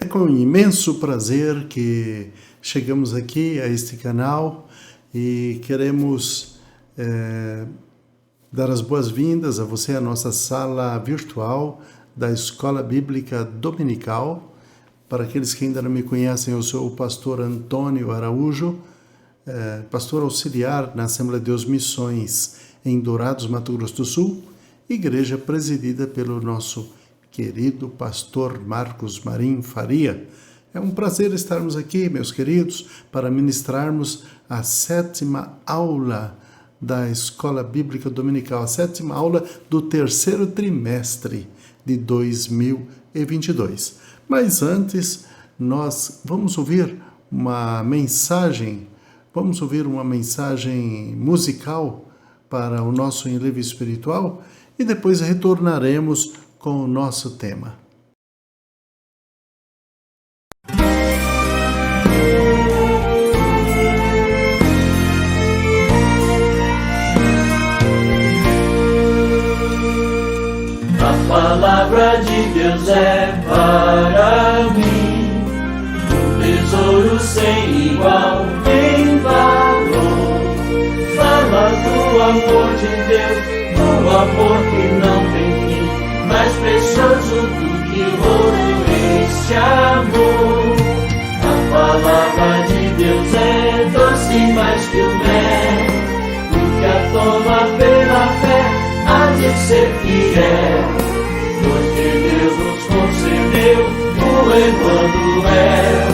É com imenso prazer que chegamos aqui a este canal e queremos dar as boas-vindas a você à nossa sala virtual da Escola Bíblica Dominical. Para aqueles que ainda não me conhecem, eu sou o pastor Antônio Araújo, pastor auxiliar na Assembleia de Deus Missões em Dourados, Mato Grosso do Sul, igreja presidida pelo nosso querido pastor Marcos Marim Faria. É um prazer estarmos aqui, meus queridos, para ministrarmos a 7ª aula da Escola Bíblica Dominical, a 7ª aula do terceiro trimestre de 2022. Mas antes, nós vamos ouvir uma mensagem musical para o nosso enlevo espiritual e depois retornaremos com o nosso tema. A palavra de Deus é para mim um tesouro sem igual em valor. Fala do amor de Deus, do amor que não tem fim, mais precioso do que ouro este amor. A palavra de Deus é doce mais que o mel, o que a toma pela fé há de ser fiel, porque Deus nos concedeu o Emanuel,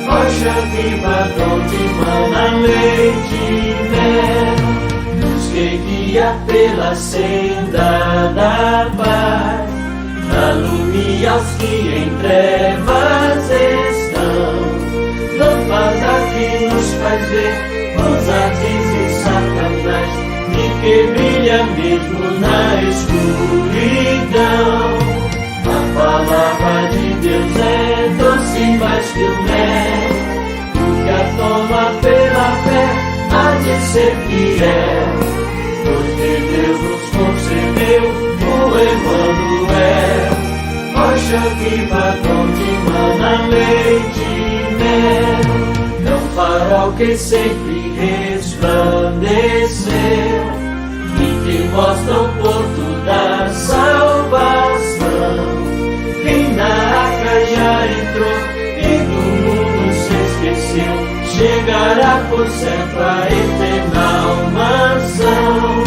rocha viva donde mana leite e mel, luz que guia pela senda da paz, alumia aos que em trevas estão, lâmpada que nos faz ver os atis de Satanás, e que brilha mesmo na escuridão. A palavra de Deus é doce mais que o mel, o que a toma pela fé há de ser fiel, porque Deus nos concedeu o Emanuel, rocha viva donde mana leite e mel, é um farol que sempre resplandeceu e que mostra o porto da salvação. Quem na arca já entrou e do mundo se esqueceu, chegará por certo a eterna mansão.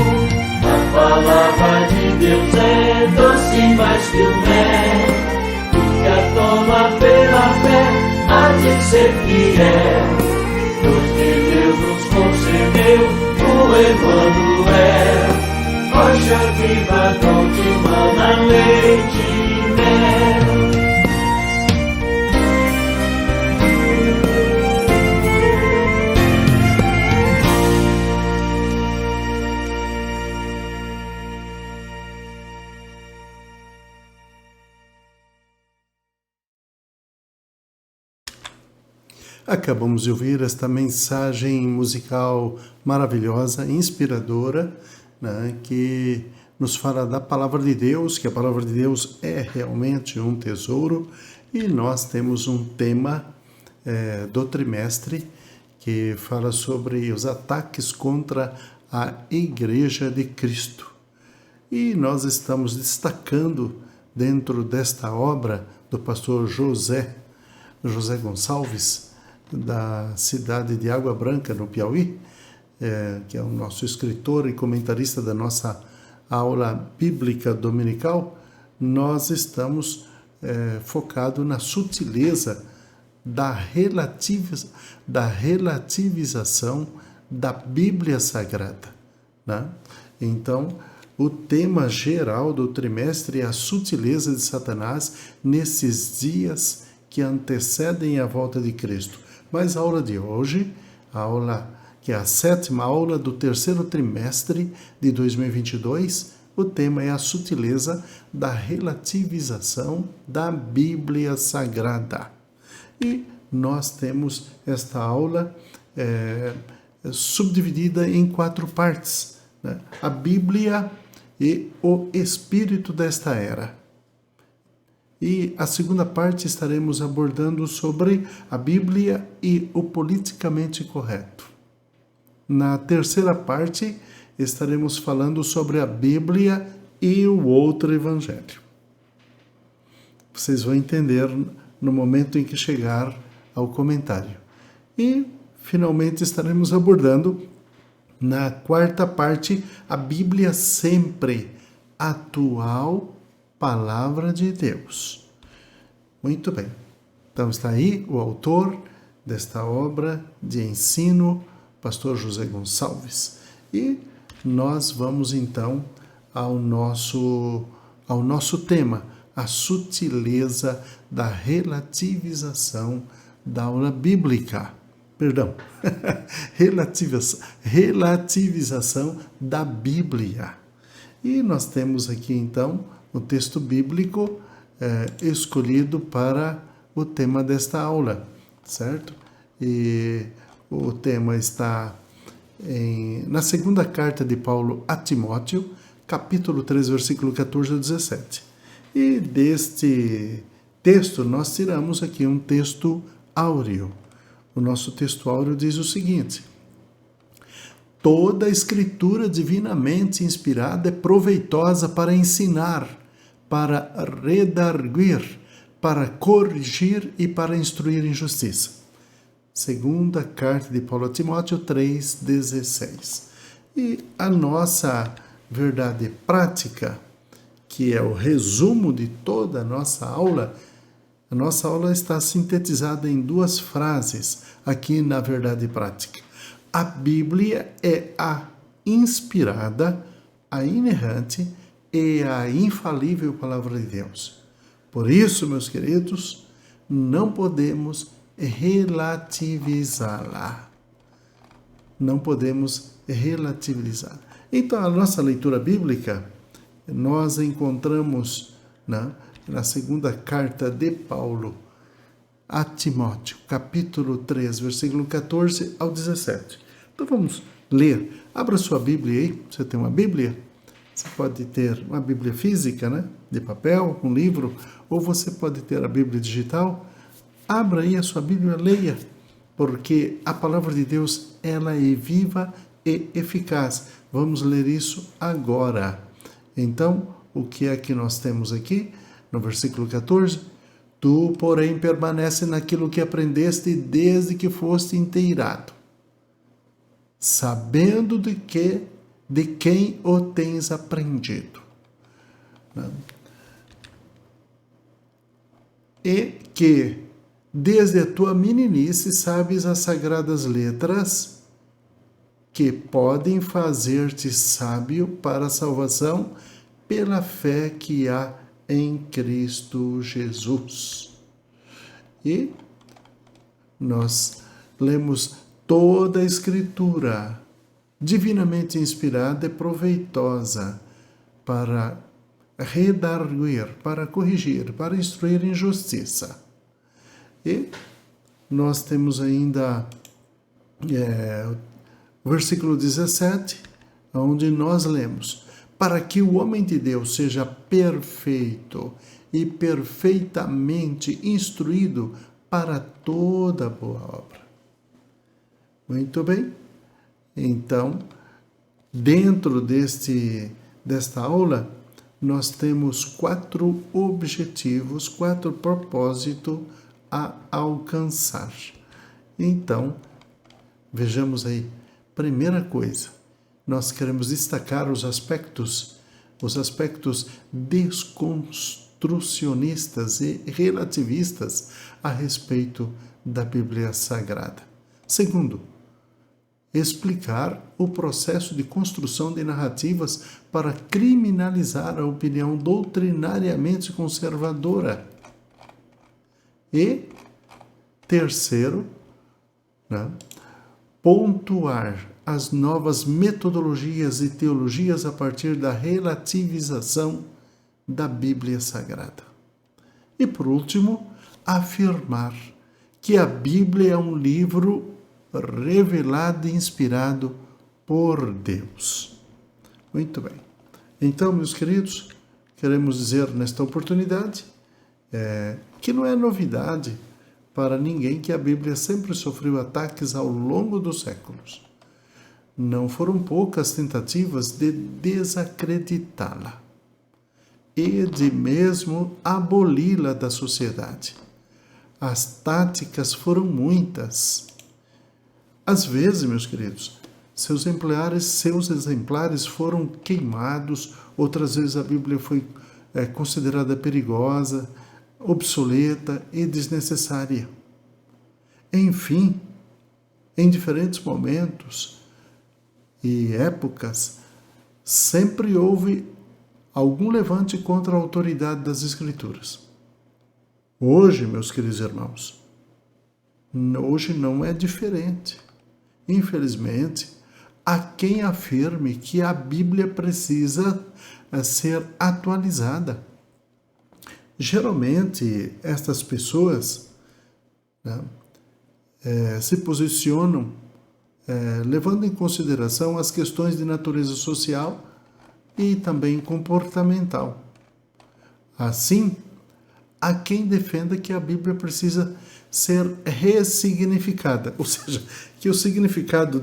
A palavra de Deus é doce mais que o mel, o que a toma pela fé há de ser fiel, porque Deus nos concedeu o Emanuel, rocha viva donde mana leite e mel. Acabamos de ouvir esta mensagem musical maravilhosa, inspiradora, né, que nos fala da palavra de Deus, que a palavra de Deus é realmente um tesouro, e nós temos um tema do trimestre que fala sobre os ataques contra a Igreja de Cristo. E nós estamos destacando dentro desta obra do pastor José Gonçalves, da cidade de Água Branca, no Piauí, que é o nosso escritor e comentarista da nossa aula bíblica dominical. Nós estamos focados na sutileza da relativização da Bíblia Sagrada, né? Então, o tema geral do trimestre é a sutileza de Satanás nesses dias que antecedem a volta de Cristo. Mas a aula de hoje, que é a 7ª aula do terceiro trimestre de 2022, o tema é a sutileza da relativização da Bíblia Sagrada. E nós temos esta aula subdividida em 4 partes, né? A Bíblia e o espírito desta era. E a segunda parte estaremos abordando sobre a Bíblia e o politicamente correto. Na terceira parte, estaremos falando sobre a Bíblia e o outro evangelho. Vocês vão entender no momento em que chegar ao comentário. E, finalmente, estaremos abordando, na quarta parte, a Bíblia sempre, atual Palavra de Deus. Muito bem. Então está aí o autor desta obra de ensino, Pastor José Gonçalves. E nós vamos então ao nosso tema, a sutileza da relativização da aula bíblica. Perdão, relativização da Bíblia. E nós temos aqui então o texto bíblico escolhido para o tema desta aula, certo? E o tema está na segunda carta de Paulo a Timóteo, capítulo 3, versículo 14 a 17. E deste texto nós tiramos aqui um texto áureo. O nosso texto áureo diz o seguinte: toda a escritura divinamente inspirada é proveitosa para ensinar, para redarguir, para corrigir e para instruir em justiça. Segunda carta de Paulo a Timóteo 3,16. E a nossa verdade prática, que é o resumo de toda a nossa aula está sintetizada em duas frases aqui na verdade prática. A Bíblia é a inspirada, a inerrante e a infalível Palavra de Deus. Por isso, meus queridos, não podemos relativizá-la. Não podemos relativizar. Então, a nossa leitura bíblica, nós encontramos na segunda carta de Paulo a Timóteo, capítulo 3, versículo 14 ao 17. Então vamos ler. Abra sua Bíblia aí. Você tem uma Bíblia? Você pode ter uma Bíblia física, de papel, um livro, ou você pode ter a Bíblia digital. Abra aí a sua Bíblia, leia, porque a palavra de Deus, ela é viva e eficaz. Vamos ler isso agora. Então, o que é que nós temos aqui? No versículo 14, tu, porém, permanece naquilo que aprendeste desde que foste inteirado, sabendo de quem o tens aprendido. E que, desde a tua meninice, sabes as sagradas letras que podem fazer-te sábio para a salvação pela fé que há em Cristo Jesus. E nós lemos toda a Escritura, divinamente inspirada e proveitosa para redarguir, para corrigir, para instruir em justiça. E nós temos ainda o versículo 17, onde nós lemos: para que o homem de Deus seja perfeito e perfeitamente instruído para toda boa obra. Muito bem. Então, dentro desta aula, nós temos 4 objetivos, 4 propósitos a alcançar. Então, vejamos aí. Primeira coisa, nós queremos destacar os aspectos desconstrucionistas e relativistas a respeito da Bíblia Sagrada. Segundo, explicar o processo de construção de narrativas para criminalizar a opinião doutrinariamente conservadora. E, terceiro, pontuar as novas metodologias e teologias a partir da relativização da Bíblia Sagrada. E, por último, afirmar que a Bíblia é um livro revelado e inspirado por Deus. Muito bem. Então, meus queridos, queremos dizer nesta oportunidade que não é novidade para ninguém que a Bíblia sempre sofreu ataques ao longo dos séculos. Não foram poucas tentativas de desacreditá-la e de mesmo aboli-la da sociedade. As táticas foram muitas. Às vezes, meus queridos, seus exemplares foram queimados, outras vezes a Bíblia foi considerada perigosa, obsoleta e desnecessária. Enfim, em diferentes momentos e épocas, sempre houve algum levante contra a autoridade das Escrituras. Hoje, meus queridos irmãos, hoje não é diferente. Infelizmente, há quem afirme que a Bíblia precisa ser atualizada. Geralmente, estas pessoas se posicionam levando em consideração as questões de natureza social e também comportamental. Assim, há quem defenda que a Bíblia precisa ser ressignificada, ou seja, que o significado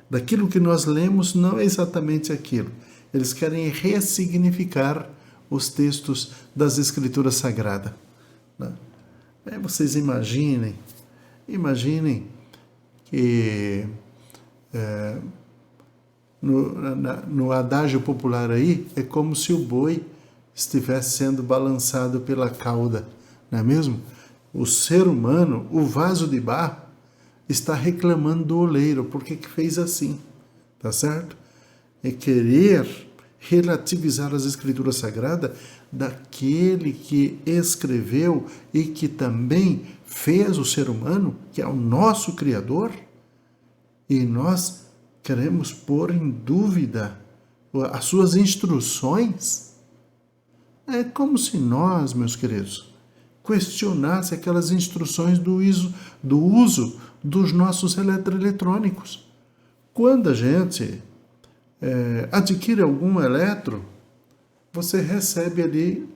daquilo que nós lemos não é exatamente aquilo. Eles querem ressignificar os textos das Escrituras Sagradas. Vocês imaginem que no adágio popular aí, é como se o boi estivesse sendo balançado pela cauda, não é mesmo? O ser humano, o vaso de barro, está reclamando do oleiro, porque que fez assim, tá certo? É querer relativizar as Escrituras Sagradas daquele que escreveu e que também fez o ser humano, que é o nosso Criador, e nós queremos pôr em dúvida as suas instruções. É como se nós, meus queridos, questionasse aquelas instruções do uso dos nossos eletroeletrônicos. Quando a gente adquire algum eletro, você recebe ali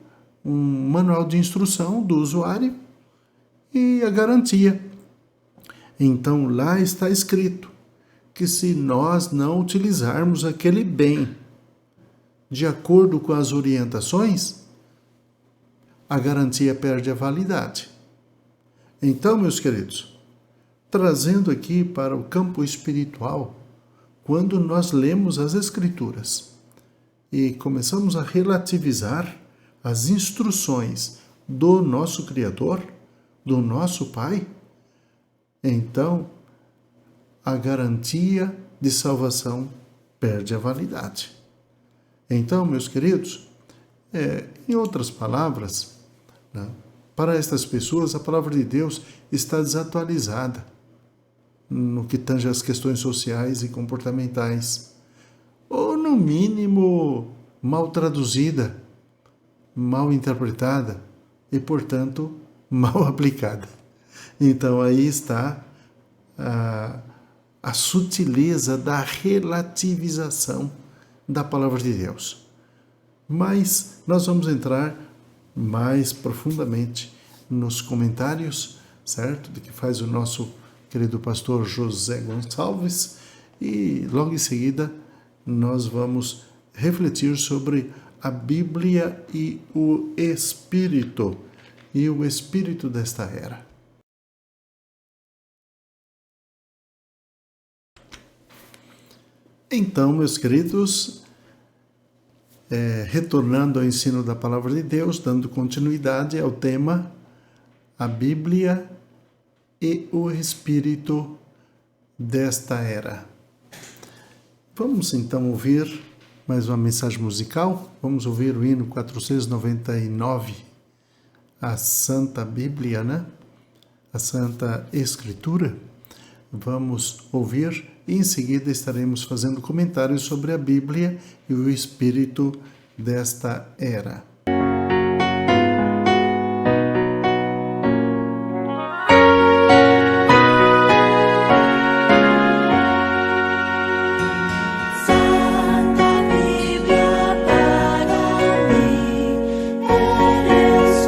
um manual de instrução do usuário e a garantia. Então, lá está escrito que se nós não utilizarmos aquele bem de acordo com as orientações, a garantia perde a validade. Então, meus queridos, trazendo aqui para o campo espiritual, quando nós lemos as Escrituras e começamos a relativizar as instruções do nosso Criador, do nosso Pai, então a garantia de salvação perde a validade. Então, meus queridos, em outras palavras, para estas pessoas a palavra de Deus está desatualizada no que tange às questões sociais e comportamentais, ou no mínimo mal traduzida, mal interpretada e, portanto, mal aplicada. Então aí está a sutileza da relativização da palavra de Deus. Mas nós vamos entrar mais profundamente nos comentários, certo? Do que faz o nosso querido pastor José Gonçalves, e logo em seguida nós vamos refletir sobre a Bíblia e o Espírito desta era. Então, meus queridos, retornando ao ensino da Palavra de Deus, dando continuidade ao tema a Bíblia e o Espírito desta era. Vamos então ouvir mais uma mensagem musical. Vamos ouvir o hino 499, a Santa Bíblia, a Santa Escritura. Vamos ouvir e em seguida estaremos fazendo comentários sobre a Bíblia e o Espírito desta era. Santa Bíblia para mim, eres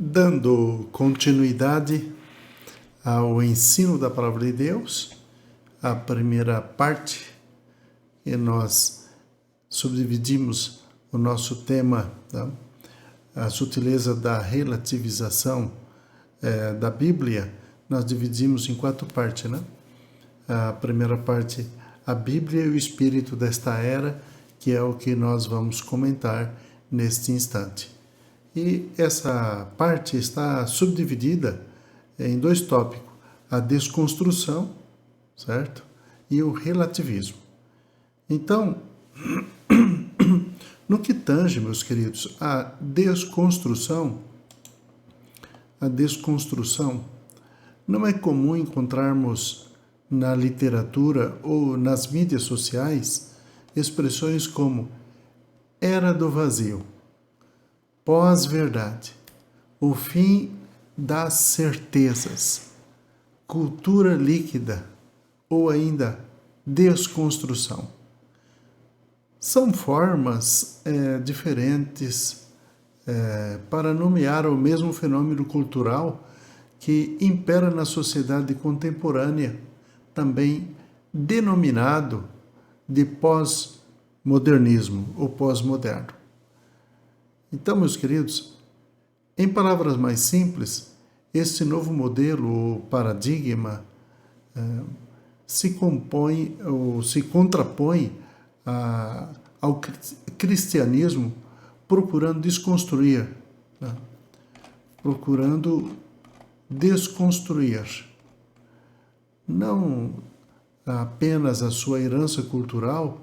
Dando continuidade ao ensino da Palavra de Deus, a primeira parte, que nós subdividimos o nosso tema, tá? A sutileza da relativização da Bíblia, nós dividimos em 4 partes, né? A primeira parte, a Bíblia e o Espírito desta era, que é o que nós vamos comentar neste instante. E essa parte está subdividida em 2 tópicos, a desconstrução, certo? E o relativismo. Então, no que tange, meus queridos, a desconstrução não é comum encontrarmos na literatura ou nas mídias sociais expressões como era do vazio, pós-verdade, o fim das certezas, cultura líquida ou ainda desconstrução. São formas diferentes para nomear o mesmo fenômeno cultural que impera na sociedade contemporânea, também denominado de pós-modernismo ou pós-moderno. Então, meus queridos, em palavras mais simples, este novo modelo ou paradigma se contrapõe ao cristianismo, procurando desconstruir, né? Procurando desconstruir não apenas a sua herança cultural,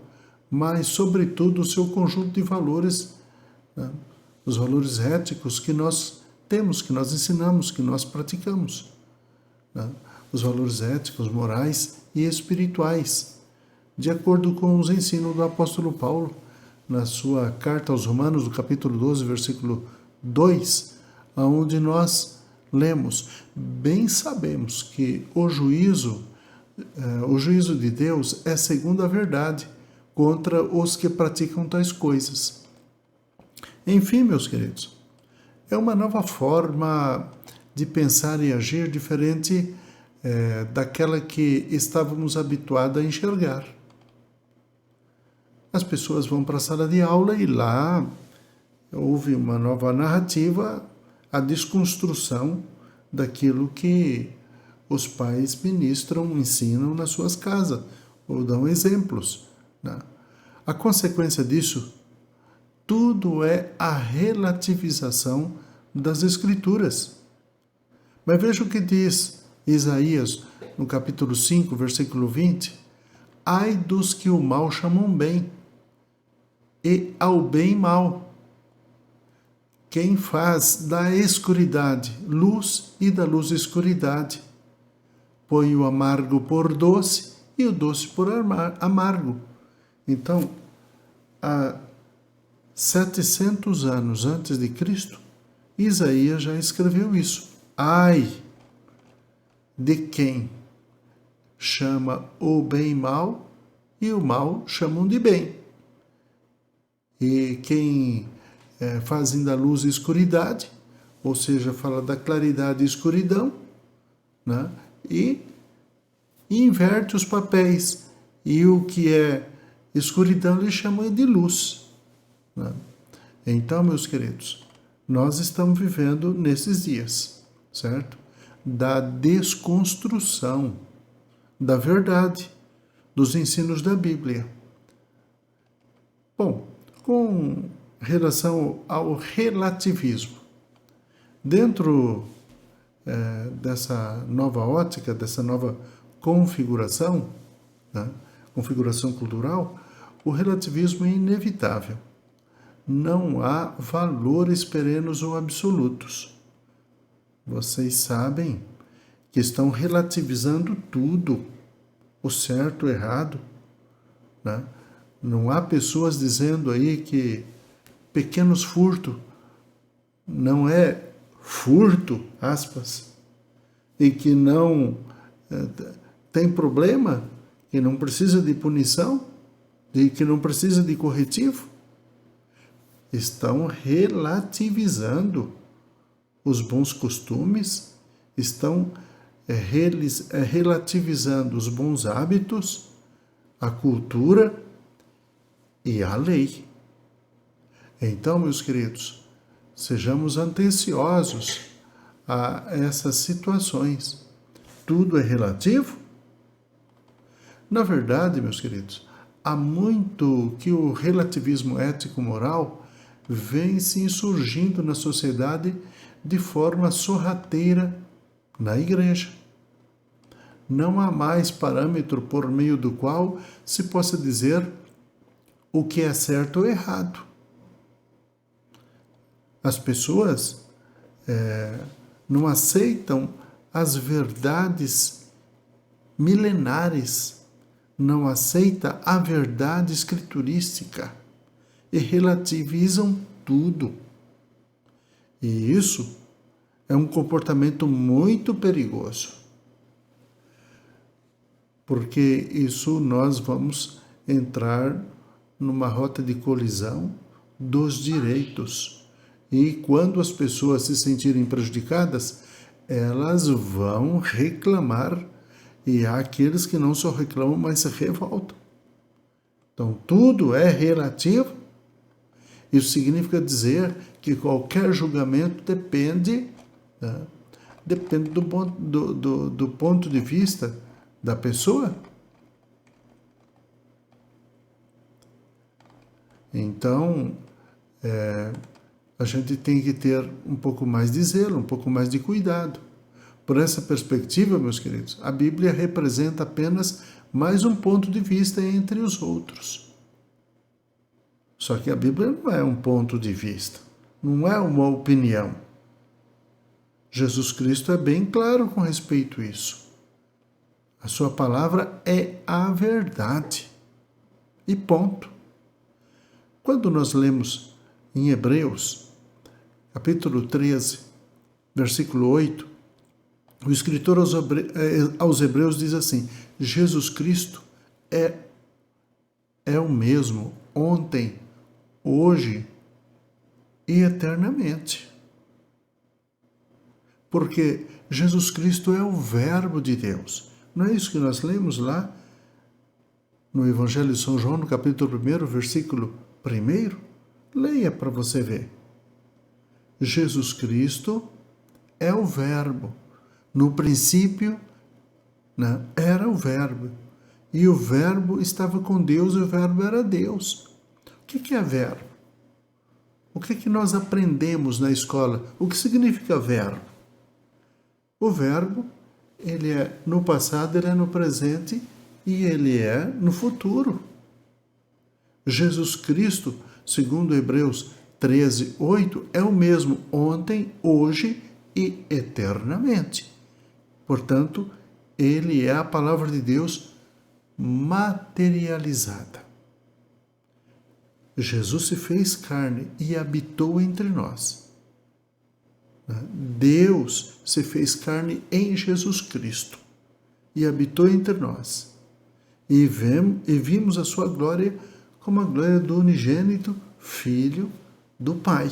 mas, sobretudo, o seu conjunto de valores, né? Os valores éticos que nós temos, que nós ensinamos, que nós praticamos, né? Os valores éticos, morais e espirituais, de acordo com os ensinos do apóstolo Paulo, na sua carta aos Romanos, no capítulo 12, versículo 2, onde nós lemos: bem sabemos que o juízo de Deus é segundo a verdade contra os que praticam tais coisas. Enfim, meus queridos, é uma nova forma de pensar e agir diferente daquela que estávamos habituados a enxergar. As pessoas vão para a sala de aula e lá houve uma nova narrativa, a desconstrução daquilo que os pais ministram, ensinam nas suas casas, ou dão exemplos, né? A consequência disso, tudo é a relativização das Escrituras. Mas veja o que diz Isaías, no capítulo 5, versículo 20. Ai dos que o mal chamam bem, e ao bem mal. Quem faz da escuridade luz e da luz escuridade. Põe o amargo por doce e o doce por amargo. Então, há 700 anos antes de Cristo, Isaías já escreveu isso. Ai de quem chama o bem mal e o mal chamam de bem. E quem fazem da luz escuridade, ou seja, fala da claridade e escuridão, né? E inverte os papéis. E o que é escuridão eles chamam de luz, né? Então, meus queridos, nós estamos vivendo nesses dias, certo? Da desconstrução da verdade, dos ensinos da Bíblia. Bom, com relação ao relativismo, dentro dessa nova ótica, dessa nova configuração, né, configuração cultural, o relativismo é inevitável. Não há valores perenes ou absolutos. Vocês sabem que estão relativizando tudo, o certo, o errado, né? Não há pessoas dizendo aí que pequenos furtos não é furto, aspas, e que não tem problema, que não precisa de punição, e que não precisa de corretivo. Estão relativizando os bons costumes, estão relativizando os bons hábitos, a cultura e a lei. Então, meus queridos, sejamos atenciosos a essas situações. Tudo é relativo? Na verdade, meus queridos, há muito que o relativismo ético-moral vem se insurgindo na sociedade de forma sorrateira na igreja. Não há mais parâmetro por meio do qual se possa dizer o que é certo ou errado. As pessoas não aceitam as verdades milenares, não aceitam a verdade escriturística e relativizam tudo. E isso é um comportamento muito perigoso, porque isso nós vamos entrar numa rota de colisão dos direitos. E quando as pessoas se sentirem prejudicadas, elas vão reclamar, e há aqueles que não só reclamam, mas se revoltam. Então, tudo é relativo. Isso significa dizer que qualquer julgamento depende do ponto de vista da pessoa. Então, a gente tem que ter um pouco mais de zelo, um pouco mais de cuidado. Por essa perspectiva, meus queridos, a Bíblia representa apenas mais um ponto de vista entre os outros. Só que a Bíblia não é um ponto de vista, não é uma opinião. Jesus Cristo é bem claro com respeito a isso. A sua palavra é a verdade. E ponto. Quando nós lemos em Hebreus, capítulo 13, versículo 8, o escritor aos Hebreus diz assim: Jesus Cristo é o mesmo ontem, hoje e eternamente. Porque Jesus Cristo é o Verbo de Deus. Não é isso que nós lemos lá no Evangelho de São João, no capítulo 1, versículo 1? Leia para você ver. Jesus Cristo é o Verbo. No princípio, era o Verbo. E o Verbo estava com Deus e o Verbo era Deus. O que é verbo? O que nós aprendemos na escola? O que significa verbo? O verbo, ele é no passado, ele é no presente e ele é no futuro. Jesus Cristo, segundo Hebreus 13, 8, é o mesmo ontem, hoje e eternamente. Portanto, ele é a palavra de Deus materializada. Jesus se fez carne e habitou entre nós. Deus se fez carne em Jesus Cristo e habitou entre nós. E vimos a sua glória como a glória do unigênito Filho do Pai.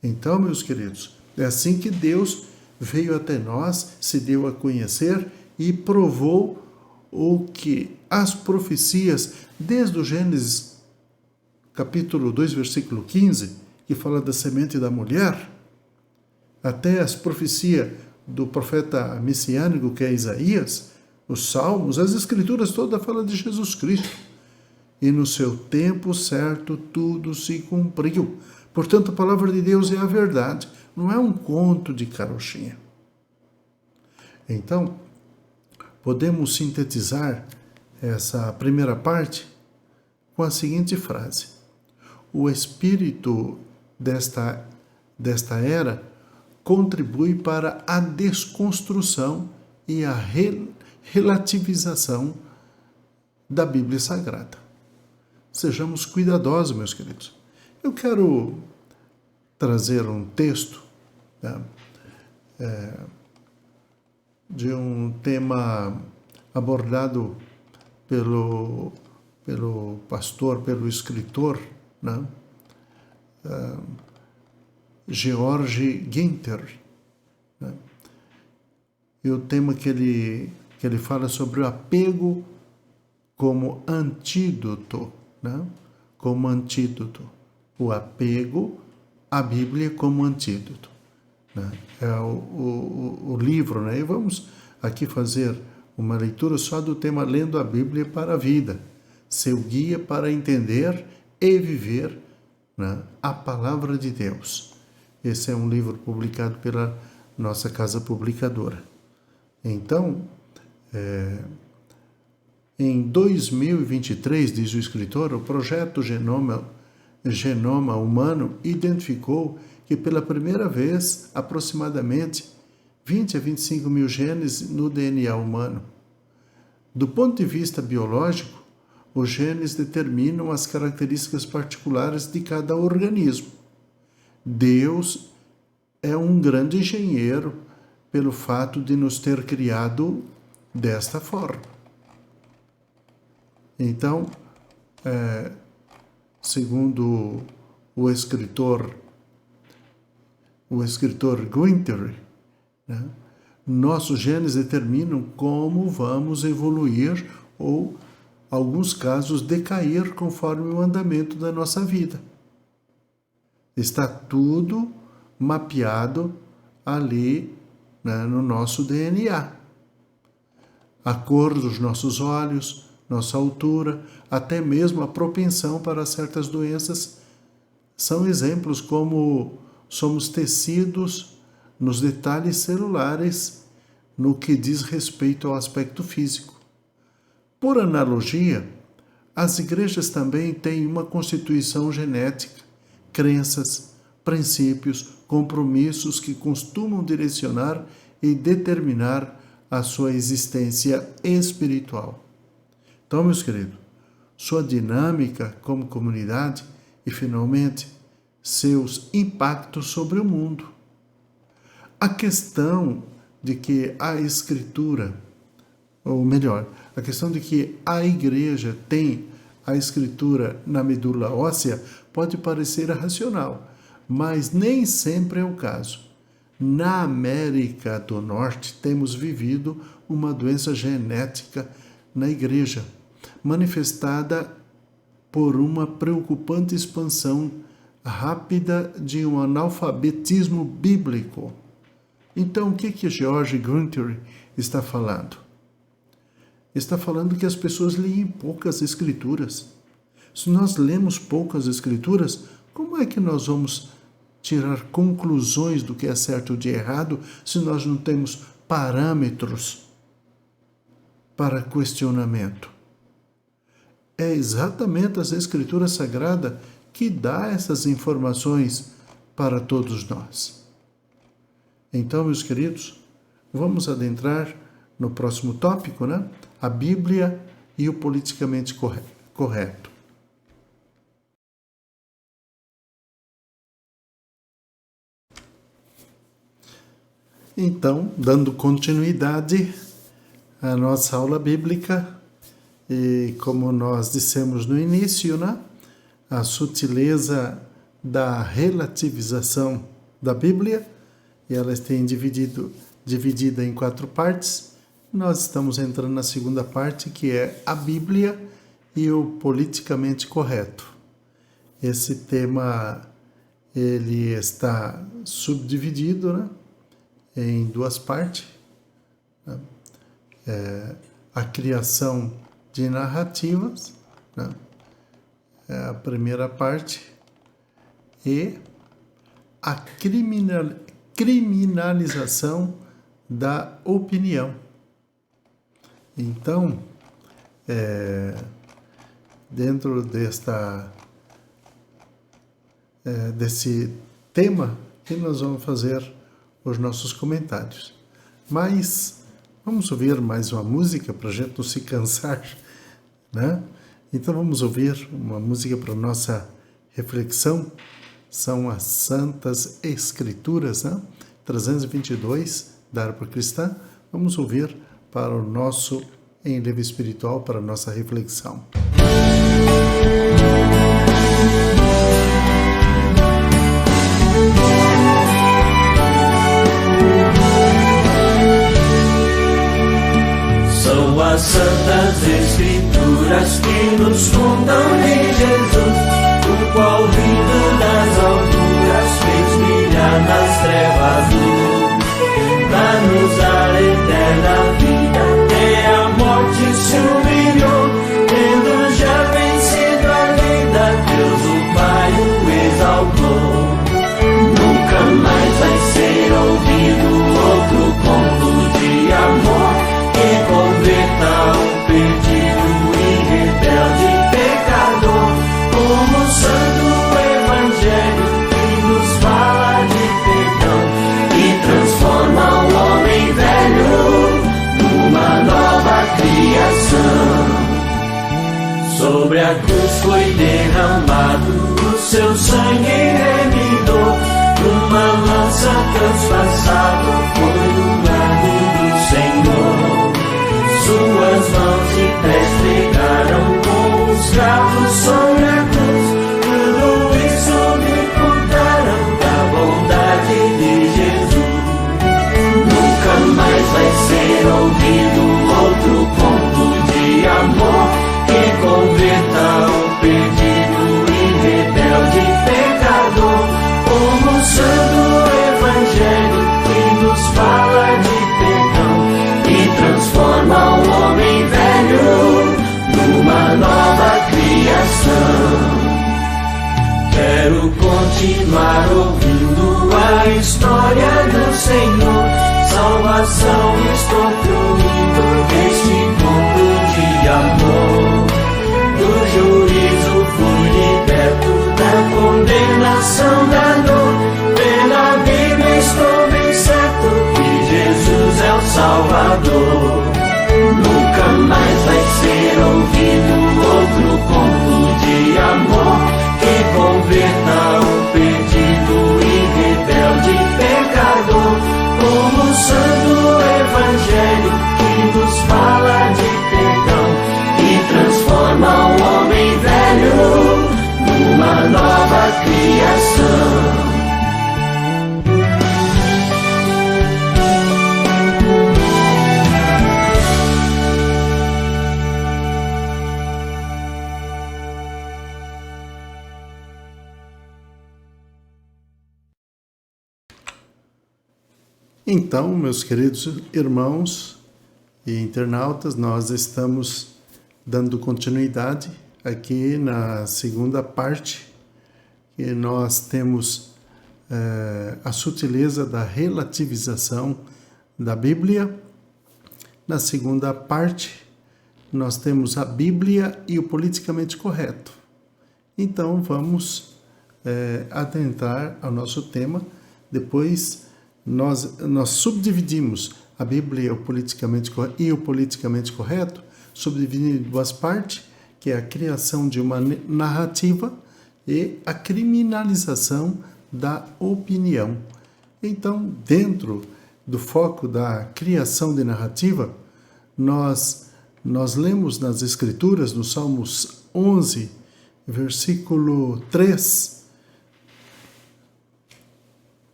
Então, meus queridos, é assim que Deus veio até nós, se deu a conhecer e provou o que as profecias, desde o Gênesis capítulo 2, versículo 15, que fala da semente da mulher, até as profecias do profeta messiânico, que é Isaías, os Salmos, as Escrituras todas falam de Jesus Cristo. E no seu tempo certo tudo se cumpriu. Portanto, a palavra de Deus é a verdade, não é um conto de carochinha. Então, podemos sintetizar essa primeira parte com a seguinte frase: o espírito desta era contribui para a desconstrução e a relativização da Bíblia Sagrada. Sejamos cuidadosos, meus queridos. Eu quero trazer um texto de um tema abordado pelo pastor, pelo escritor, George Ginter, né? E o tema que ele fala sobre o apego como antídoto, né? Como antídoto. O apego à Bíblia como antídoto, né? É o livro, né? E vamos aqui fazer uma leitura só do tema Lendo a Bíblia para a Vida, seu guia para entender e viver, né, a Palavra de Deus. Esse é um livro publicado pela nossa casa publicadora. Então, em 2023, diz o escritor, o projeto Genoma Humano identificou que pela primeira vez, aproximadamente 20 a 25 mil genes no DNA humano. Do ponto de vista biológico, os genes determinam as características particulares de cada organismo. Deus é um grande engenheiro pelo fato de nos ter criado desta forma. Então, segundo o escritor Guinter, né, nossos genes determinam como vamos evoluir ou, alguns casos, decair conforme o andamento da nossa vida. Está tudo mapeado ali, né, no nosso DNA. A cor dos nossos olhos, nossa altura, até mesmo a propensão para certas doenças são exemplos como somos tecidos nos detalhes celulares no que diz respeito ao aspecto físico. Por analogia, as igrejas também têm uma constituição genética, crenças, princípios, compromissos que costumam direcionar e determinar a sua existência espiritual. Então, meus queridos, sua dinâmica como comunidade e, finalmente, seus impactos sobre o mundo. A questão de que a Escritura, ou melhor, a questão de que a igreja tem a Escritura na medula óssea pode parecer racional, mas nem sempre é o caso. Na América do Norte, temos vivido uma doença genética na igreja, manifestada por uma preocupante expansão rápida de um analfabetismo bíblico. Então, o que George Ginter está falando? Está falando que as pessoas leem poucas escrituras. Se nós lemos poucas escrituras, como é que nós vamos tirar conclusões do que é certo ou de errado se nós não temos parâmetros para questionamento? É exatamente as Escrituras Sagradas que dá essas informações para todos nós. Então, meus queridos, vamos adentrar no próximo tópico, né? A Bíblia e o politicamente correto. Então, dando continuidade à nossa aula bíblica, e como nós dissemos no início, né? A sutileza da relativização da Bíblia, e ela tem dividida em 4 partes. Nós estamos entrando na segunda parte, que é a Bíblia e o politicamente correto. Esse tema, ele está subdividido, né, em 2 partes. Né? A criação de narrativas, né? É a primeira parte, e a criminalização da opinião. Então, dentro desse tema que nós vamos fazer os nossos comentários. Mas vamos ouvir mais uma música para a gente não se cansar, né? Então vamos ouvir uma música para a nossa reflexão. São as Santas Escrituras, né? 322 da Harpa Cristã. Vamos ouvir para o nosso enlevo espiritual, para a nossa reflexão. Sobre a cruz foi derramado, o seu sangue remidou. Uma lança transpassada foi o lado do Senhor. Suas mãos e pés pegaram com os cravos sobre a cruz. Tudo isso me contaram da bondade de Jesus. Nunca mais vai ser ouvido outro conto de amor que converta o perdido e rebelde pecador. Como o santo evangelho que nos fala de perdão e transforma o homem velho numa nova criação. Quero continuar ouvindo a história do Senhor. Salvação estou fruindo deste conto de amor. Do juízo fui liberto, da condenação da dor. Pela Bíblia estou bem certo que Jesus é o Salvador. Nunca mais vai ser ouvido outro conto de amor que converta o perdido e rebelde pecador. Como o santo evangelho que nos fala de perdão e transforma o homem velho numa nova criação. Então, meus queridos irmãos e internautas, nós estamos dando continuidade aqui na segunda parte, que nós temos a sutileza da relativização da Bíblia. Na segunda parte, nós temos a Bíblia e o politicamente correto. Então, vamos adentrar ao nosso tema. Depois, nós subdividimos a Bíblia e o politicamente correto, subdividindo em duas partes, que é a criação de uma narrativa e a criminalização da opinião. Então, dentro do foco da criação de narrativa, nós lemos nas Escrituras, no Salmos 11, versículo 3,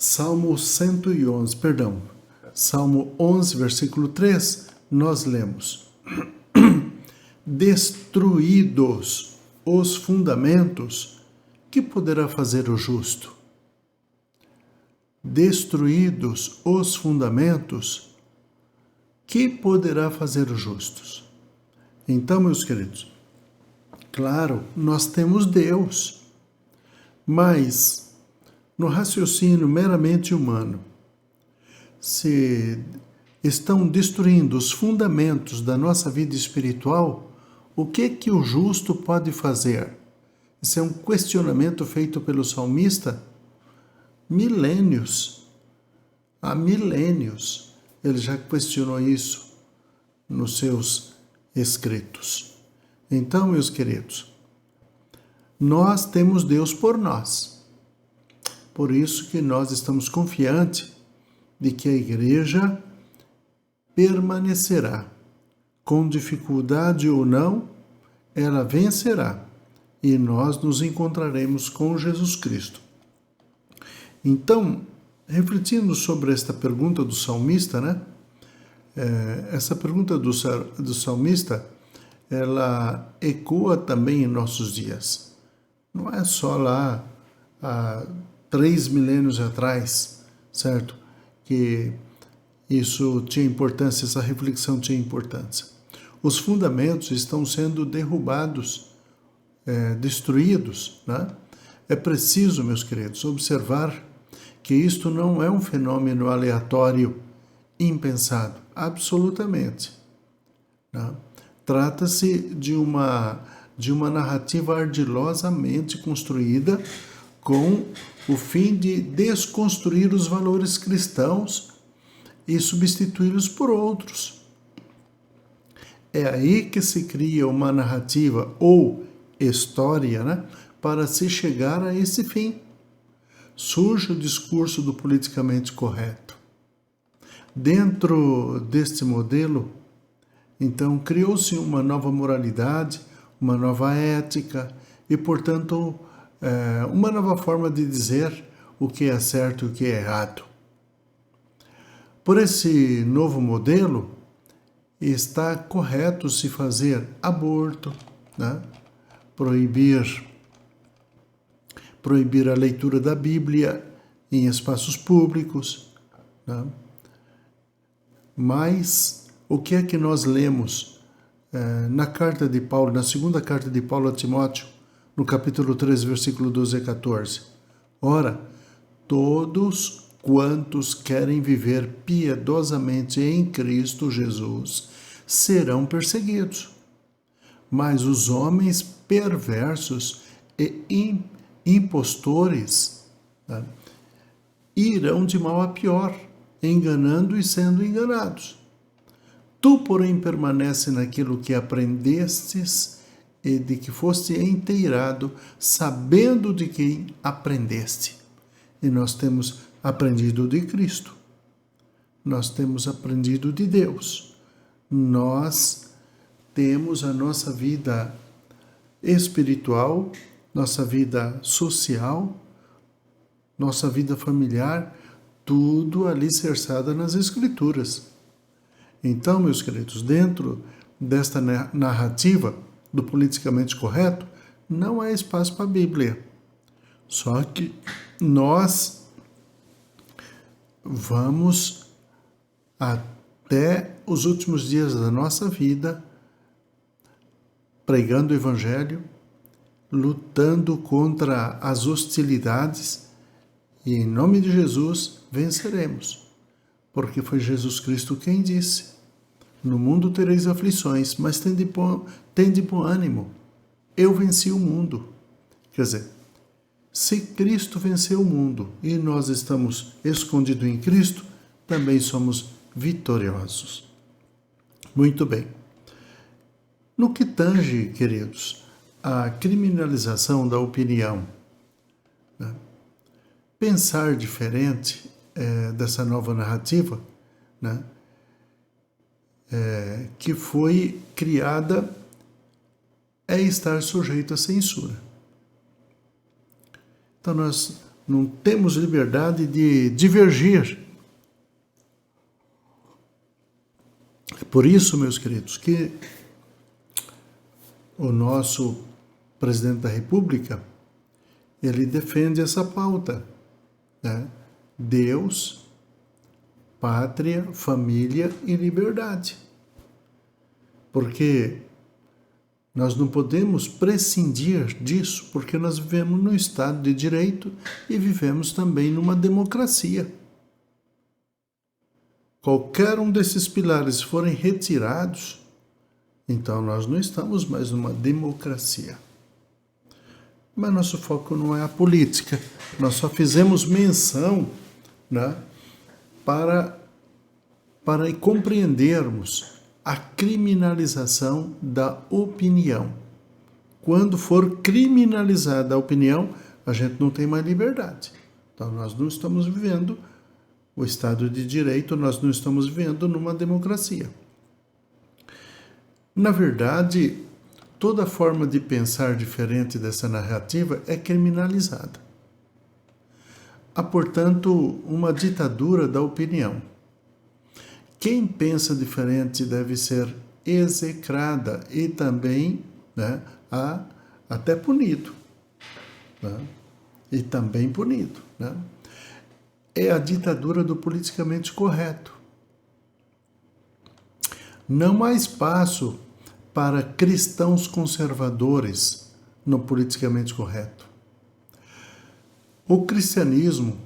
Salmo 11, versículo 3, nós lemos: Destruídos os fundamentos, que poderá fazer o justo? Destruídos os fundamentos, que poderá fazer os justos? Então, meus queridos, claro, nós temos Deus, mas no raciocínio meramente humano, se estão destruindo os fundamentos da nossa vida espiritual, o que o justo pode fazer? Esse é um questionamento feito pelo salmista há milênios. Ele já questionou isso nos seus escritos. Então, meus queridos, nós temos Deus por nós. Por isso que nós estamos confiantes de que a igreja permanecerá. Com dificuldade ou não, ela vencerá e nós nos encontraremos com Jesus Cristo. Então, refletindo sobre esta pergunta do salmista, essa pergunta do salmista, ela ecoa também em nossos dias. Não é só lá há 3 milênios atrás, certo? Que isso tinha importância, essa reflexão tinha importância. Os fundamentos estão sendo derrubados, destruídos, né? É preciso, meus queridos, observar que isto não é um fenômeno aleatório, impensado, absolutamente. Né? Trata-se de uma narrativa ardilosamente construída com o fim de desconstruir os valores cristãos e substituí-los por outros. É aí que se cria uma narrativa ou história, né, para se chegar a esse fim. Surge o discurso do politicamente correto. Dentro deste modelo, então, criou-se uma nova moralidade, uma nova ética e, portanto, uma nova forma de dizer o que é certo e o que é errado. Por esse novo modelo, está correto se fazer aborto, né? Proibir a leitura da Bíblia em espaços públicos, né? Mas o que é que nós lemos na carta de Paulo, na segunda carta de Paulo a Timóteo, no capítulo 3, versículo 12 a 14? Ora, todos quantos querem viver piedosamente em Cristo Jesus serão perseguidos. Mas os homens perversos e impostores, né, irão de mal a pior, enganando e sendo enganados. Tu, porém, permanece naquilo que aprendestes e de que foste inteirado, sabendo de quem aprendeste. E nós temos aprendido de Cristo. Nós temos aprendido de Deus. Nós temos a nossa vida espiritual, nossa vida social, nossa vida familiar, tudo alicerçada nas Escrituras. Então, meus queridos, dentro desta narrativa do politicamente correto, não há espaço para a Bíblia. Só que nós vamos até os últimos dias da nossa vida pregando o Evangelho, lutando contra as hostilidades e, em nome de Jesus, venceremos. Porque foi Jesus Cristo quem disse: no mundo tereis aflições, mas tende bom ânimo. Eu venci o mundo. Quer dizer, se Cristo venceu o mundo e nós estamos escondidos em Cristo, também somos vitoriosos. Muito bem. No que tange, queridos, a criminalização da opinião, né? Pensar diferente dessa nova narrativa, né? Que foi criada é estar sujeito à censura. Então nós não temos liberdade de divergir. É por isso, meus queridos, que o nosso presidente da República, ele defende essa pauta, né? Deus, pátria, família e liberdade. Porque nós não podemos prescindir disso, porque nós vivemos no Estado de Direito e vivemos também numa democracia. Qualquer um desses pilares forem retirados, então nós não estamos mais numa democracia. Mas nosso foco não é a política. Nós só fizemos menção, né, para compreendermos a criminalização da opinião. Quando for criminalizada a opinião, a gente não tem mais liberdade. Então nós não estamos vivendo o Estado de Direito, nós não estamos vivendo numa democracia. Na verdade, toda forma de pensar diferente dessa narrativa é criminalizada. Há, portanto, uma ditadura da opinião. Quem pensa diferente deve ser execrada e também, né, até punido. Né? E também punido. Né? É a ditadura do politicamente correto. Não há espaço para cristãos conservadores no politicamente correto. O cristianismo,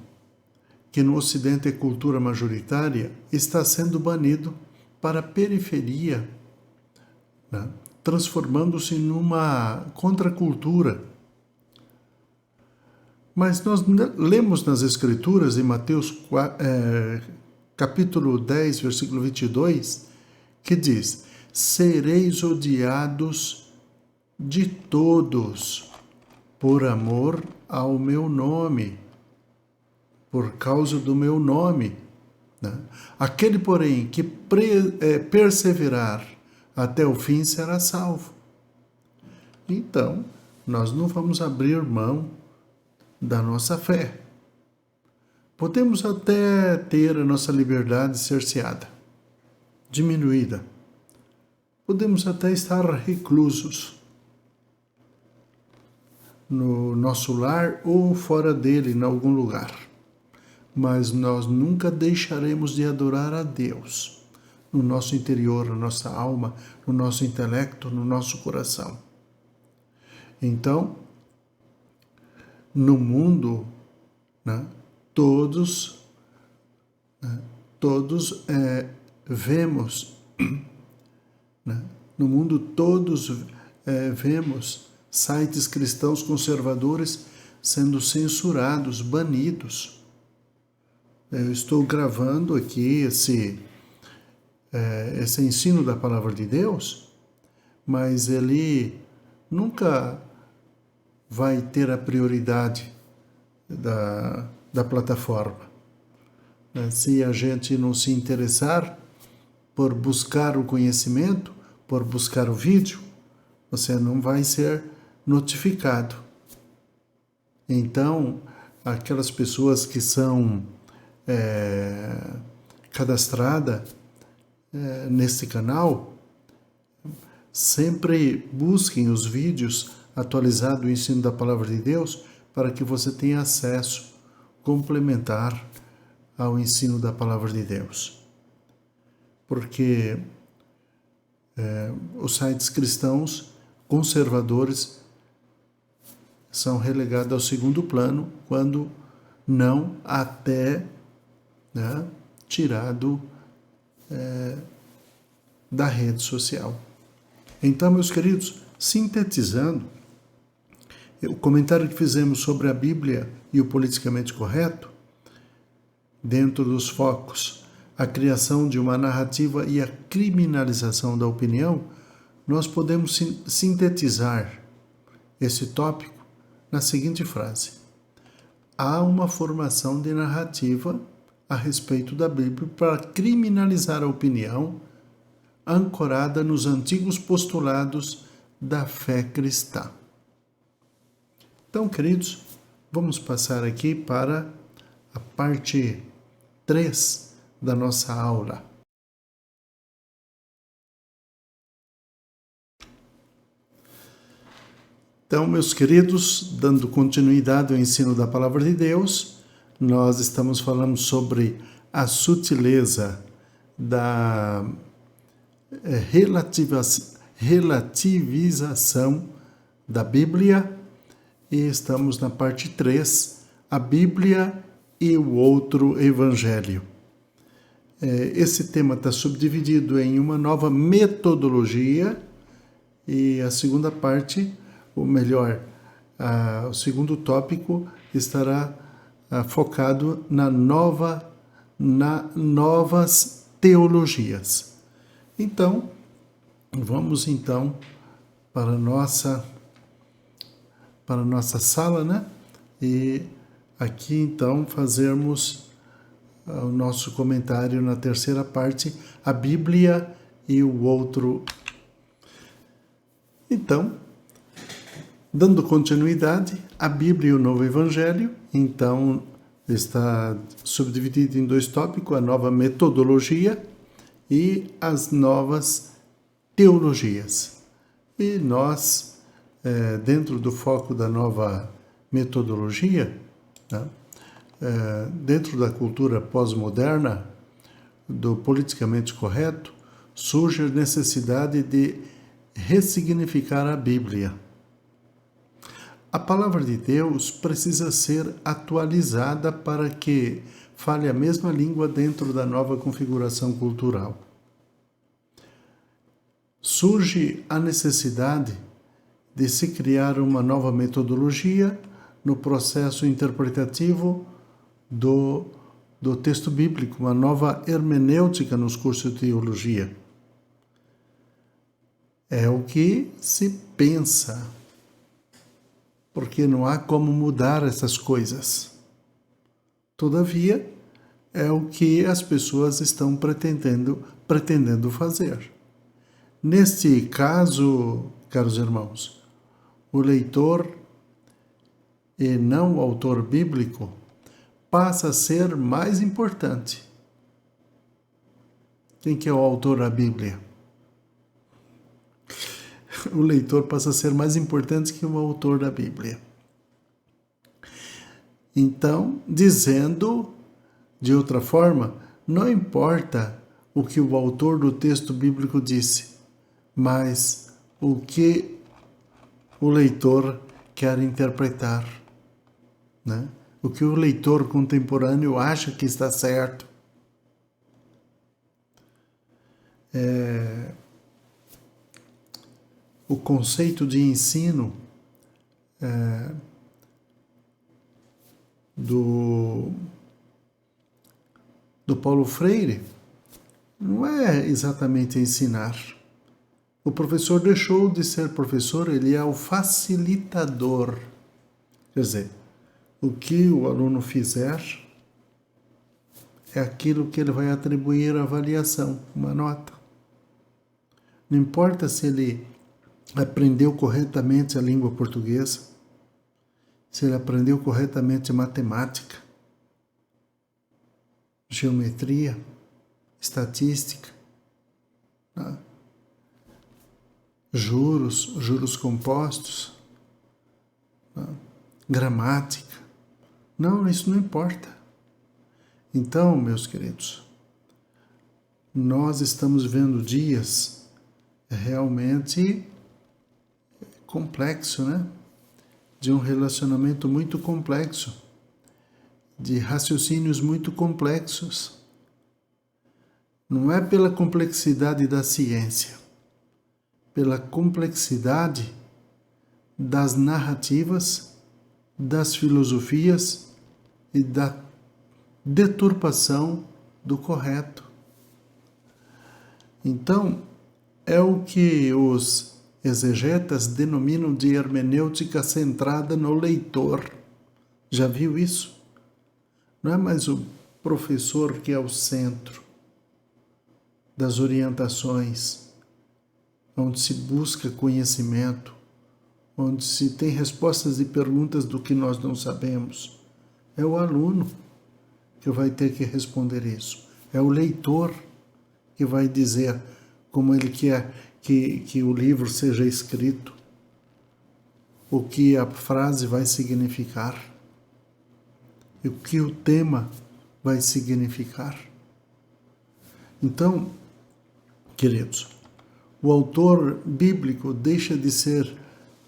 que no Ocidente é cultura majoritária, está sendo banido para a periferia, né? Transformando-se numa contracultura. Mas nós lemos nas Escrituras, em Mateus capítulo 10, versículo 22, que diz: sereis odiados de todos por amor ao meu nome, por causa do meu nome. Né? Aquele, porém, que perseverar até o fim será salvo. Então, nós não vamos abrir mão da nossa fé. Podemos até ter a nossa liberdade cerceada, diminuída. Podemos até estar reclusos no nosso lar ou fora dele, em algum lugar. Mas nós nunca deixaremos de adorar a Deus no nosso interior, na nossa alma, no nosso intelecto, no nosso coração. Então, no mundo, né, todos vemos, né, no mundo todos vemos sites cristãos conservadores sendo censurados, banidos. Eu estou gravando aqui esse ensino da Palavra de Deus, mas ele nunca vai ter a prioridade da plataforma. Se a gente não se interessar por buscar o conhecimento, por buscar o vídeo, você não vai ser notificado. Então, aquelas pessoas que são cadastradas nesse canal, sempre busquem os vídeos atualizados do ensino da Palavra de Deus para que você tenha acesso complementar ao ensino da Palavra de Deus. Porque os sites cristãos conservadores são relegados ao segundo plano, quando não até tirado da rede social. Então, meus queridos, sintetizando, o comentário que fizemos sobre a Bíblia e o politicamente correto, dentro dos focos, a criação de uma narrativa e a criminalização da opinião, nós podemos sintetizar esse tópico na seguinte frase: há uma formação de narrativa a respeito da Bíblia para criminalizar a opinião ancorada nos antigos postulados da fé cristã. Então, queridos, vamos passar aqui para a parte 3 da nossa aula. Então, meus queridos, dando continuidade ao ensino da Palavra de Deus, nós estamos falando sobre a sutileza da relativização da Bíblia, e estamos na parte 3, a Bíblia e o outro Evangelho. Esse tema está subdividido em uma nova metodologia, e a segunda parte, ou melhor, o segundo tópico estará focado nas novas teologias. Então, vamos então para a nossa sala, né? E aqui então fazermos o nosso comentário na terceira parte, a Bíblia e o outro. Então, dando continuidade, a Bíblia e o novo Evangelho, então está subdividido em 2 tópicos, a nova metodologia e as novas teologias. E nós, dentro do foco da nova metodologia, né, dentro da cultura pós-moderna, do politicamente correto, surge a necessidade de ressignificar a Bíblia. A Palavra de Deus precisa ser atualizada para que fale a mesma língua dentro da nova configuração cultural. Surge a necessidade de se criar uma nova metodologia no processo interpretativo do texto bíblico, uma nova hermenêutica nos cursos de teologia. É o que se pensa, porque não há como mudar essas coisas. Todavia, é o que as pessoas estão pretendendo fazer. Neste caso, caros irmãos, o leitor e não o autor bíblico passa a ser mais importante. Quem que é o autor da Bíblia? O leitor passa a ser mais importante que o autor da Bíblia. Então, dizendo de outra forma, não importa o que o autor do texto bíblico disse, mas o que o leitor quer interpretar, né? O que o leitor contemporâneo acha que está certo. O conceito de ensino do Paulo Freire não é exatamente ensinar. O professor deixou de ser professor, ele é o facilitador. Quer dizer, o que o aluno fizer é aquilo que ele vai atribuir à avaliação, uma nota. Não importa se ele aprendeu corretamente a língua portuguesa, se ele aprendeu corretamente matemática, geometria, estatística, né? Juros compostos, né? Gramática. Não, isso não importa. Então, meus queridos, nós estamos vendo dias realmente complexo, né? De um relacionamento muito complexo, de raciocínios muito complexos. Não é pela complexidade da ciência, pela complexidade das narrativas, das filosofias e da deturpação do correto. Então, é o que os exegetas denominam de hermenêutica centrada no leitor. Já viu isso? Não é mais o professor que é o centro das orientações, onde se busca conhecimento, onde se tem respostas e perguntas do que nós não sabemos. É o aluno que vai ter que responder isso. É o leitor que vai dizer como ele quer que o livro seja escrito, o que a frase vai significar, e o que o tema vai significar. Então, queridos, o autor bíblico deixa de ser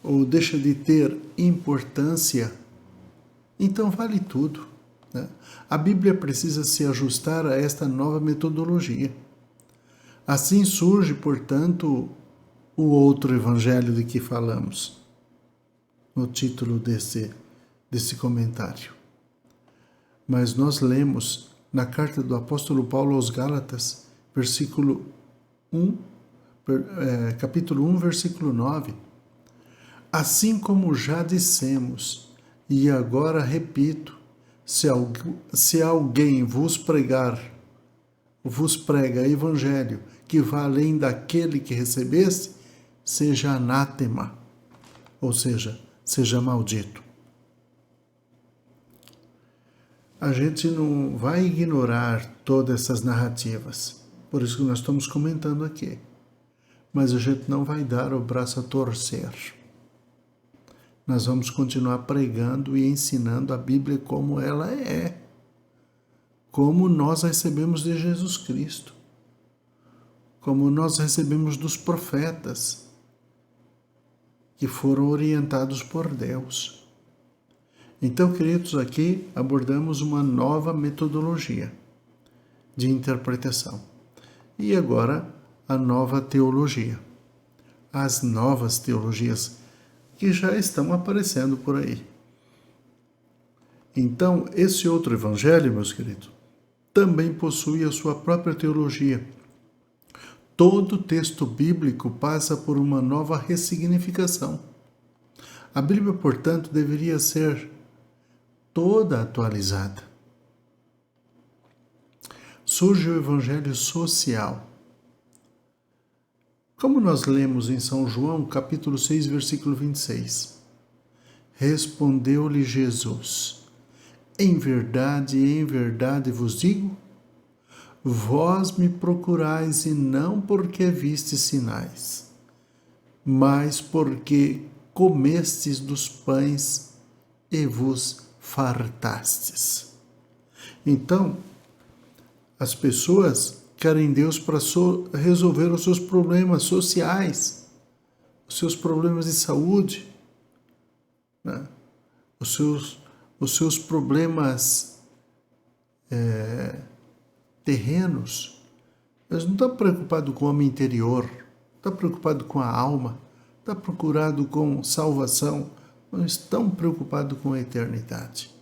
ou deixa de ter importância, então vale tudo, né? A Bíblia precisa se ajustar a esta nova metodologia. Assim surge, portanto, o outro evangelho de que falamos, no título desse comentário. Mas nós lemos na carta do apóstolo Paulo aos Gálatas, capítulo 1, versículo 9. Assim como já dissemos, e agora repito, se alguém vos prega evangelho que vá além daquele que recebeste, seja anátema, ou seja, seja maldito. A gente não vai ignorar todas essas narrativas, por isso que nós estamos comentando aqui, mas a gente não vai dar o braço a torcer. Nós vamos continuar pregando e ensinando a Bíblia como ela é, como nós recebemos de Jesus Cristo, como nós recebemos dos profetas, que foram orientados por Deus. Então, queridos, aqui abordamos uma nova metodologia de interpretação. E agora, a nova teologia. As novas teologias que já estão aparecendo por aí. Então, esse outro evangelho, meus queridos, também possui a sua própria teologia. todo texto bíblico passa por uma nova ressignificação. A Bíblia, portanto, deveria ser toda atualizada. Surge o Evangelho social. Como nós lemos em São João, capítulo 6, versículo 26. Respondeu-lhe Jesus: em verdade vos digo, vós me procurais e não porque vistes sinais, mas porque comestes dos pães e vos fartastes. Então, as pessoas querem Deus para resolver os seus problemas sociais, os seus problemas de saúde, né? os seus problemas terrenos. Mas não está preocupado com o homem interior, está preocupado com a alma, está procurado com salvação, não estão preocupados com a eternidade.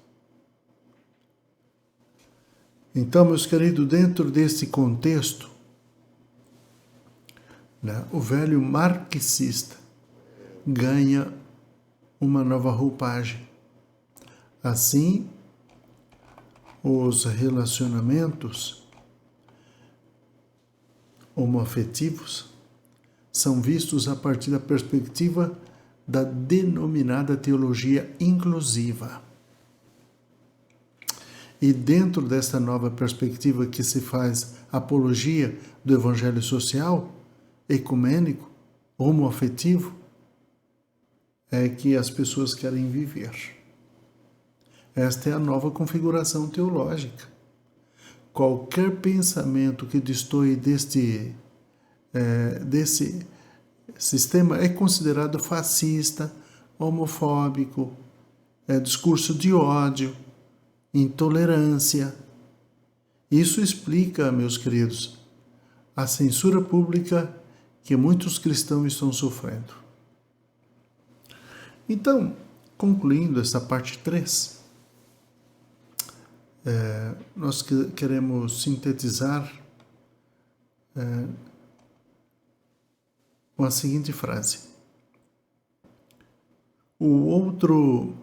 Então, meus queridos, dentro desse contexto, né, o velho marxista ganha uma nova roupagem. Assim, os relacionamentos homoafetivos são vistos a partir da perspectiva da denominada teologia inclusiva. E dentro dessa nova perspectiva que se faz apologia do evangelho social, ecumênico, homoafetivo, é que as pessoas querem viver. Esta é a nova configuração teológica. Qualquer pensamento que destoe desse sistema é considerado fascista, homofóbico, discurso de ódio, intolerância. Isso explica, meus queridos, a censura pública que muitos cristãos estão sofrendo. Então, concluindo essa parte 3, nós queremos sintetizar com a seguinte frase: o outro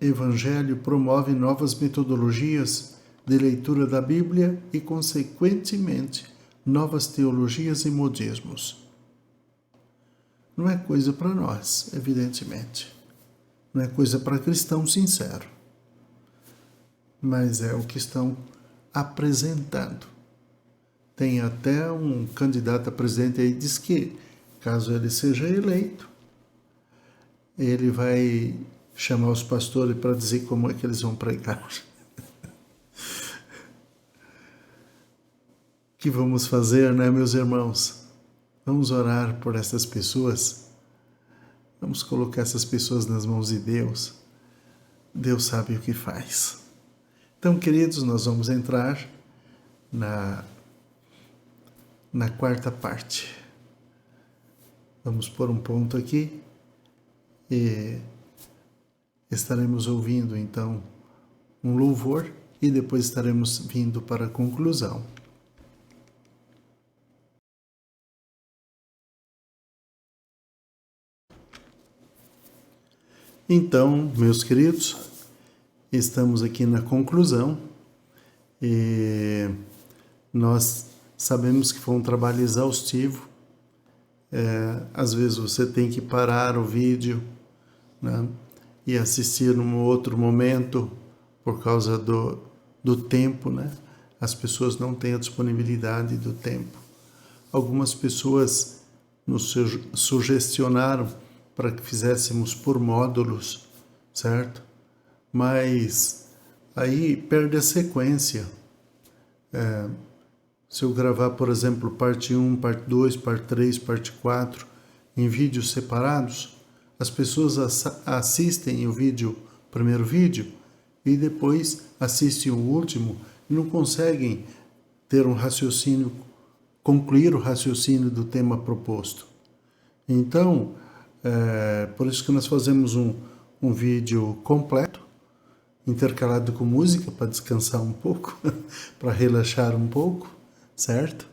evangelho promove novas metodologias de leitura da Bíblia e, consequentemente, novas teologias e modismos. Não é coisa para nós, evidentemente. Não é coisa para cristão sincero. Mas é o que estão apresentando. Tem até um candidato a presidente aí que diz que, caso ele seja eleito, ele vai chamar os pastores para dizer como é que eles vão pregar. O que vamos fazer, né, meus irmãos? Vamos orar por essas pessoas. Vamos colocar essas pessoas nas mãos de Deus. Deus sabe o que faz. Então, queridos, nós vamos entrar na quarta parte. Vamos pôr um ponto aqui e estaremos ouvindo, então, um louvor e depois estaremos vindo para a conclusão. Então, meus queridos, estamos aqui na conclusão e nós sabemos que foi um trabalho exaustivo. Às vezes você tem que parar o vídeo, né, e assistir num outro momento por causa do tempo, né? As pessoas não têm a disponibilidade do tempo. Algumas pessoas nos sugestionaram para que fizéssemos por módulos, certo? Mas aí perde a sequência. Se eu gravar, por exemplo, parte 1, parte 2, parte 3, parte 4, em vídeos separados, as pessoas assistem o primeiro vídeo, e depois assistem o último, e não conseguem ter um raciocínio, concluir o raciocínio do tema proposto. Então, por isso que nós fazemos um vídeo completo, intercalado com música, para descansar um pouco, para relaxar um pouco, certo?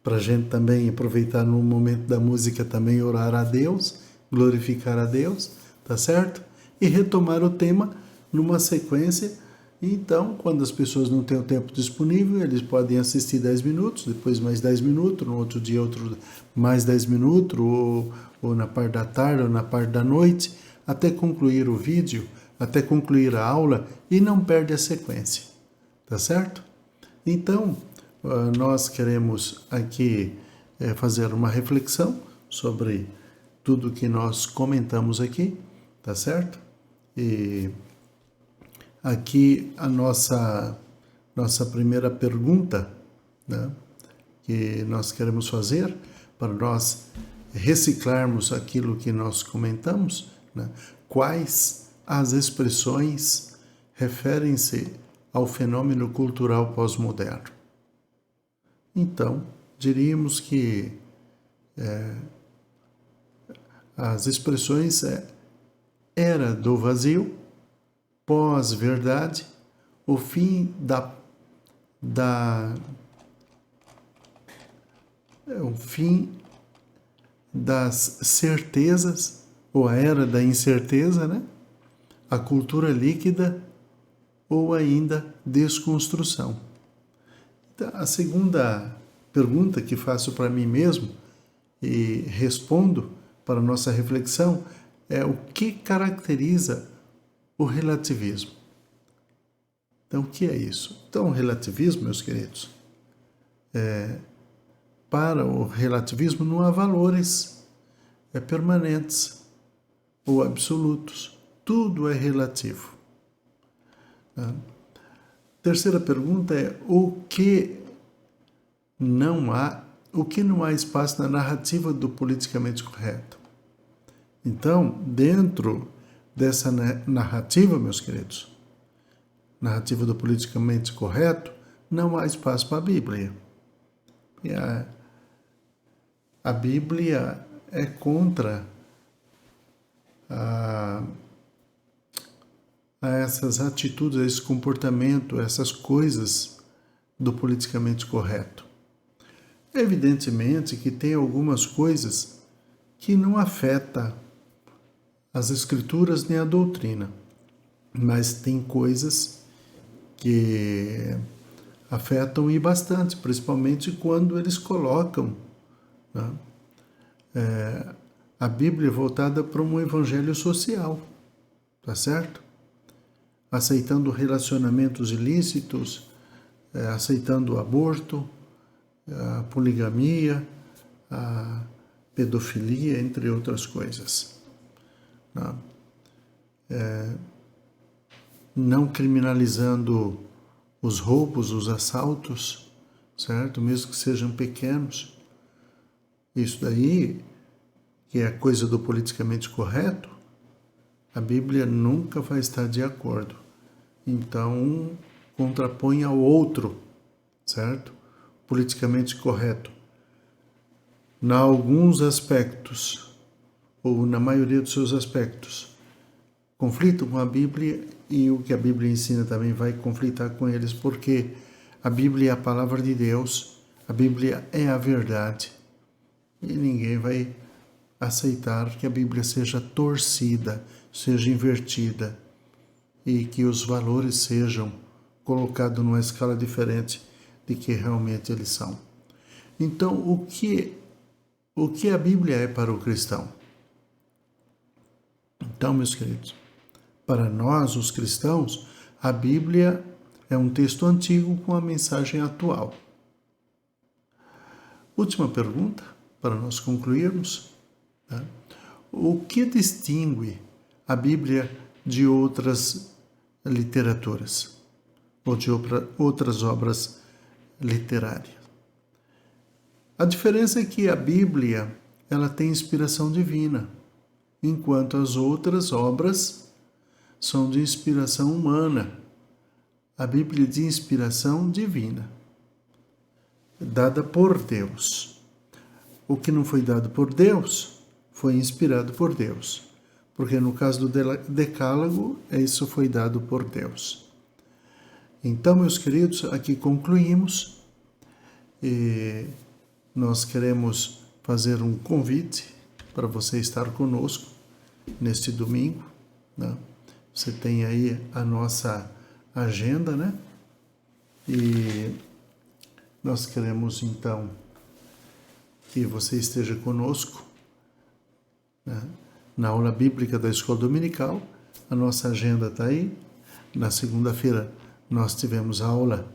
para a gente também aproveitar no momento da música também orar a Deus, glorificar a Deus, tá certo? E retomar o tema numa sequência. Então, quando as pessoas não têm o tempo disponível, eles podem assistir 10 minutos, depois mais 10 minutos, no outro dia mais 10 minutos, ou na parte da tarde ou na parte da noite, até concluir o vídeo, até concluir a aula, e não perde a sequência, tá certo? Então, nós queremos aqui fazer uma reflexão sobre tudo que nós comentamos aqui, tá certo? E aqui a nossa primeira pergunta, né, que nós queremos fazer para nós reciclarmos aquilo que nós comentamos, né, quais as expressões referem-se ao fenômeno cultural pós-moderno? Então, diríamos que as expressões era do vazio, pós-verdade, o fim o fim das certezas, ou a era da incerteza, né? A cultura líquida, ou ainda desconstrução. Então, a segunda pergunta que faço para mim mesmo e respondo para a nossa reflexão é: o que caracteriza o relativismo? Então, o que é isso? Então, o relativismo, meus queridos, para o relativismo não há valores permanentes ou absolutos. Tudo é relativo. Terceira pergunta é: o que não há espaço na narrativa do politicamente correto? Então, dentro dessa narrativa, meus queridos, narrativa do politicamente correto, não há espaço para a Bíblia. E a Bíblia é contra a essas atitudes, a esse comportamento, essas coisas do politicamente correto. Evidentemente que tem algumas coisas que não afetam as escrituras nem a doutrina, mas tem coisas que afetam e bastante, principalmente quando eles colocam, né, a Bíblia voltada para um evangelho social, tá certo? Aceitando relacionamentos ilícitos, aceitando o aborto, a poligamia, a pedofilia, entre outras coisas. Não criminalizando os roubos, os assaltos, certo? Mesmo que sejam pequenos. Isso daí, que é coisa do politicamente correto, a Bíblia nunca vai estar de acordo. Então, um contrapõe ao outro, certo? Politicamente correto. Em alguns aspectos, ou na maioria dos seus aspectos, conflitam com a Bíblia, e o que a Bíblia ensina também vai conflitar com eles, porque a Bíblia é a palavra de Deus, a Bíblia é a verdade, e ninguém vai aceitar que a Bíblia seja torcida, seja invertida, e que os valores sejam colocados numa escala diferente de que realmente eles são. Então, o que a Bíblia é para o cristão? Então, meus queridos, para nós, os cristãos, a Bíblia é um texto antigo com a mensagem atual. Última pergunta, para nós concluirmos, né? O que distingue a Bíblia de outras literaturas ou de outras obras literárias? A diferença é que a Bíblia, ela tem inspiração divina, enquanto as outras obras são de inspiração humana. A Bíblia é de inspiração divina, dada por Deus. O que não foi dado por Deus, foi inspirado por Deus. Porque no caso do Decálogo, isso foi dado por Deus. Então, meus queridos, aqui concluímos. nós queremos fazer um convite para você estar conosco neste domingo, né? Você tem aí a nossa agenda, né? E nós queremos, então, que você esteja conosco, né? Na aula bíblica da Escola Dominical. A nossa agenda está aí. Na segunda-feira nós tivemos aula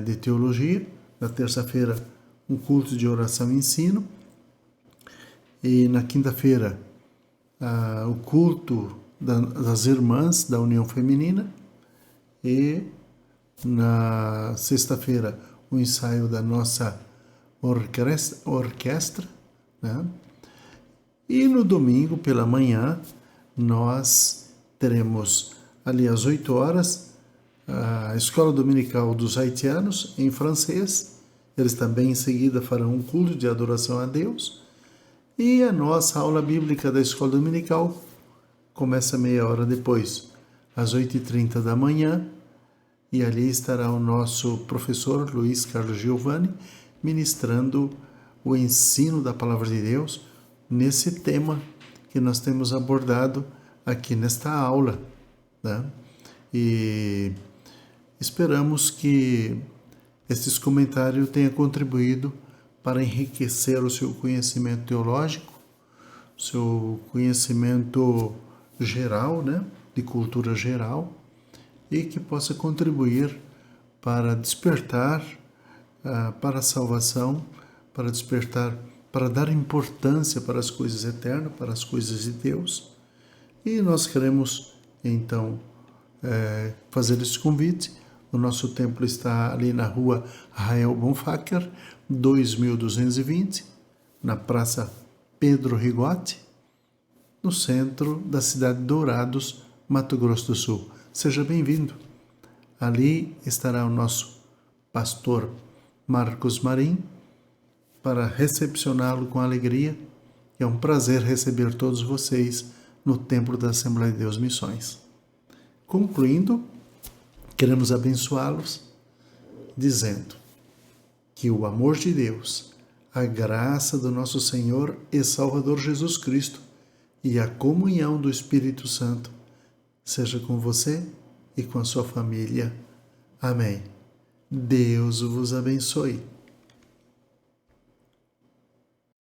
de teologia. Na terça-feira, um culto de oração e ensino. E na quinta-feira, o culto das irmãs da União Feminina. E na sexta-feira, o ensaio da nossa orquestra, né? E no domingo, pela manhã, nós teremos ali às 8 horas a Escola Dominical dos Haitianos, em francês. Eles também em seguida farão um culto de adoração a Deus. E a nossa aula bíblica da Escola Dominical começa meia hora depois, às 8h30 da manhã. E ali estará o nosso professor Luiz Carlos Giovanni ministrando o ensino da Palavra de Deus nesse tema que nós temos abordado aqui nesta aula, né? E esperamos que esses comentários tenham contribuído para enriquecer o seu conhecimento teológico, seu conhecimento geral, né? De cultura geral, e que possa contribuir para despertar para a salvação, para despertar, para dar importância para as coisas eternas, para as coisas de Deus. E nós queremos, então, fazer esse convite. O nosso templo está ali na rua Rael Bonfacker, 2220, na Praça Pedro Rigotti, no centro da cidade de Dourados, Mato Grosso do Sul. Seja bem-vindo. Ali estará o nosso pastor Marcos Marim para recepcioná-lo com alegria. É um prazer receber todos vocês no Templo da Assembleia de Deus Missões. Concluindo, queremos abençoá-los dizendo que o amor de Deus, a graça do nosso Senhor e Salvador Jesus Cristo e a comunhão do Espírito Santo seja com você e com a sua família. Amém. Deus vos abençoe.